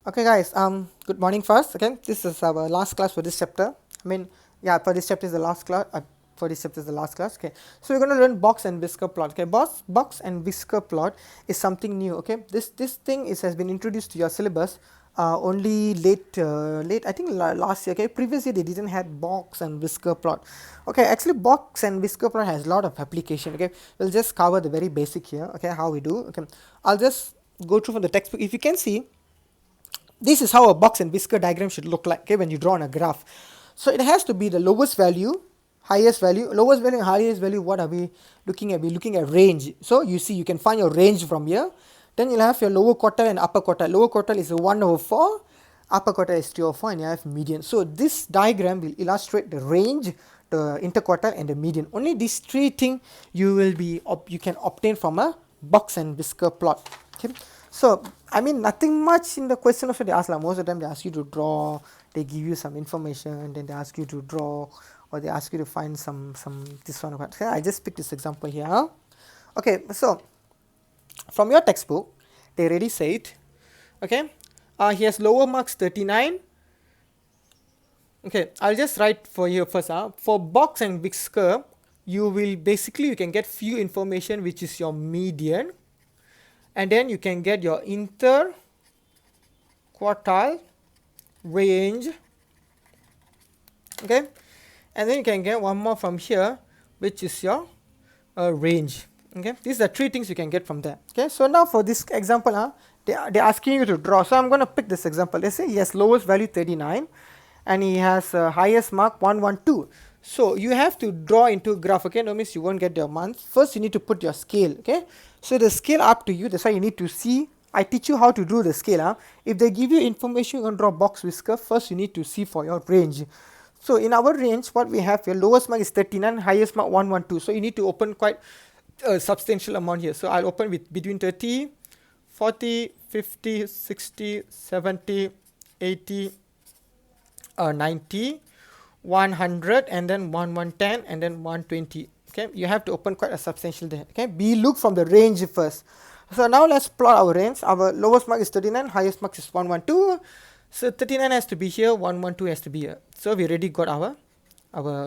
Okay, guys. Good morning first. Okay, this is our last class for this chapter. Yeah, for this chapter is the last class. For this chapter is the last class. Okay, so we're going to learn box and whisker plot. Okay, box and whisker plot is something new. Okay, this thing has been introduced to your syllabus. Only late I think last year. Okay, previously they didn't have box and whisker plot. Okay, actually box and whisker plot has a lot of application. Okay, we'll just cover the very basic here. Okay, how we do. Okay, I'll just go through from the textbook. If you can see, this is how a box and whisker diagram should look like, okay, when you draw on a graph. So it has to be the lowest value, highest value, lowest value and highest value. What are we looking at? We're looking at range. So you see, you can find your range from here. Then you'll have your lower quartile and upper quartile. Lower quartile is 1/4, upper quartile is 3/4, and you have median. So this diagram will illustrate the range, the interquartile and the median. Only these three things you can obtain from a box and whisker plot. Okay. So nothing much in the question also they ask like, most of the time they ask you to draw, they give you some information, then they ask you to draw, or they ask you to find some this one. Okay, I just picked this example here. Okay, so from your textbook they already said, okay, he has lower marks 39. Okay, I'll just write for you first. For box and whisker, you can get few information, which is your median, and then you can get your interquartile range. Okay, and then you can get one more from here, which is your range. Okay, these are three things you can get from there. Okay, so now for this example, they're asking you to draw. So I'm going to pick this example. They say he has lowest value 39 and he has highest mark 112. So you have to draw into graph. Okay, no means you won't get your month. First you need to put your scale. Okay, so the scale up to you. That's why you need to see. I teach you how to do the scale. If they give you information, you're going to draw box whisker. First you need to see for your range. So in our range, what we have here, lowest mark is 39, highest mark 112. So you need to open quite a substantial amount here. So I'll open with between 30, 40, 50, 60, 70, 80, 90, 100, and then 110, and then 120. Okay, you have to open quite a substantial there. Okay, look from the range first. So now let's plot our range. Our lowest mark is 39, highest mark is 112. So 39 has to be here, 112 has to be here. So we already got our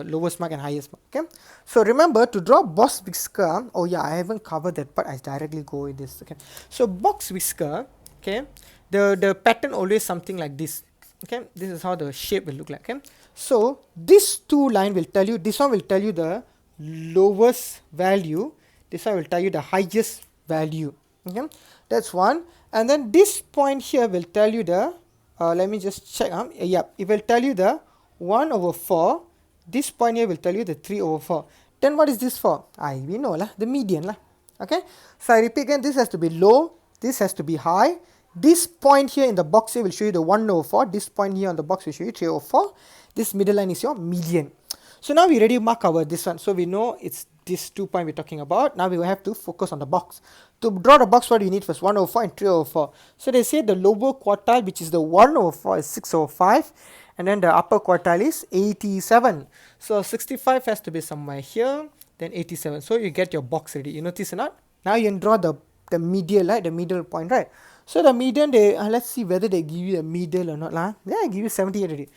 lowest mark and highest mark. Okay, so remember to draw box whisker. Oh yeah, I haven't covered that part. I directly go with this. Okay, so box whisker. Okay, the pattern always something like this. Okay, this is how the shape will look like. Okay, so this two line will tell you, this one will tell you the lowest value, this one will tell you the highest value. Okay, that's one. And then this point here will tell you the let me just check. Yeah, it will tell you the 1/4. This point here will tell you the 3/4. Then what is this for? We know lah, the median lah. Okay, so I repeat again, this has to be low, this has to be high. This point here in the box here will show you the 1/4. This point here on the box will show you 3/4. This middle line is your median. So now we already mark our this one. So we know it's this 2 point we're talking about. Now we will have to focus on the box. To draw the box, what do you need first? 1/4 and 3/4. So they say the lower quartile, which is the 1/4, is 6/5, and then the upper quartile is 87. So 65 has to be somewhere here, then 87. So you get your box ready. You notice or not? Now you can draw the medial, right? The middle point, right? So the median, they let's see whether they give you a middle or not lah. Yeah, I give you 78 already.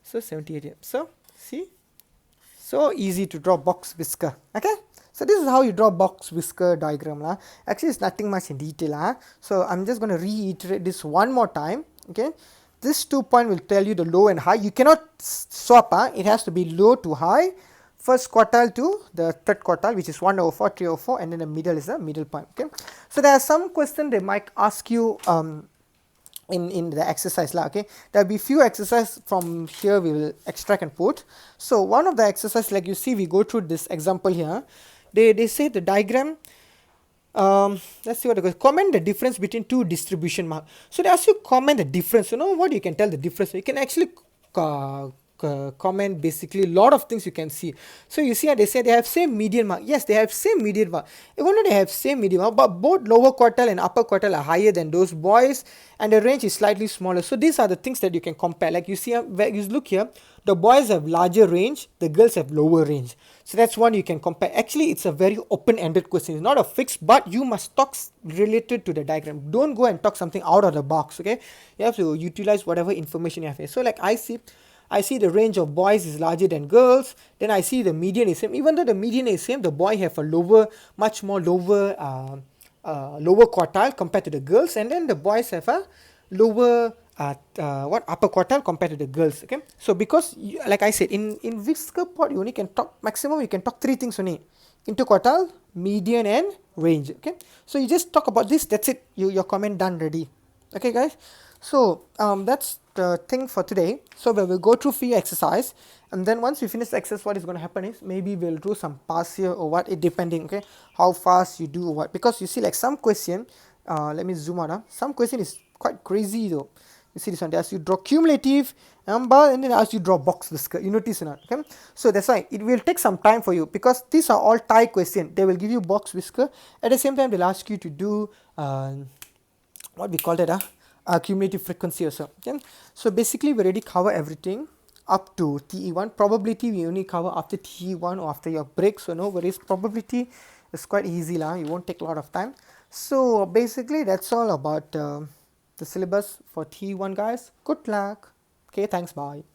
So 78 here. So see, so easy to draw box whisker. Okay, so this is how you draw box whisker diagram lah. Actually it's nothing much in detail. So I'm just going to reiterate this one more time. Okay, this 2 point will tell you the low and high. You cannot swap. It has to be low to high, first quartile to the third quartile, which is 1/4, 3/4, and then the middle is the middle point. Okay, so there are some questions they might ask you in the exercise lah. Okay, there'll be few exercises from here we will extract and put. So one of the exercise, like you see, we go through this example here. They say the diagram. Let's see what it goes. Comment the difference between two distribution mark. So they ask you comment the difference. You know what you can tell the difference. You can actually comment basically a lot of things you can see. So you see how they say they have same median mark. Yes, they have same median mark. Even though they have same median mark, but both lower quartile and upper quartile are higher than those boys, and the range is slightly smaller. So these are the things that you can compare. Like you see, where you look here, the boys have larger range, the girls have lower range. So that's one you can compare. Actually, it's a very open-ended question. It's not a fixed, but you must talk related to the diagram. Don't go and talk something out of the box. Okay, you have to utilize whatever information you have here. So like I see the range of boys is larger than girls. Then I see the median is same. Even though the median is same, the boy have a much more lower quartile compared to the girls, and then the boys have a lower upper quartile compared to the girls. Okay, so because like I said, in Whisker pot you only can talk maximum, you can talk three things only: interquartile, median, and range. Okay, so you just talk about this, that's it, your comment done ready. Okay guys, so that's the thing for today. So we will go through few exercise, and then once we finish the exercise, what is going to happen is maybe we'll do some pass here or what, it depending, okay, how fast you do or what. Because you see like some question, let me zoom out, some question is quite crazy though. You see this one, they ask you draw cumulative number, and then they ask you draw box whisker. You notice or not? Okay, so that's why it will take some time for you, because these are all tie question. They will give you box whisker, at the same time they'll ask you to do what we call that, cumulative frequency or so. Okay, so basically we already cover everything up to TE1. Probability we only cover after TE1 or after your break, so no worries. Probability is quite easy lah, it won't take a lot of time. So basically that's all about the syllabus for TE1 guys. Good luck. Okay, thanks, bye.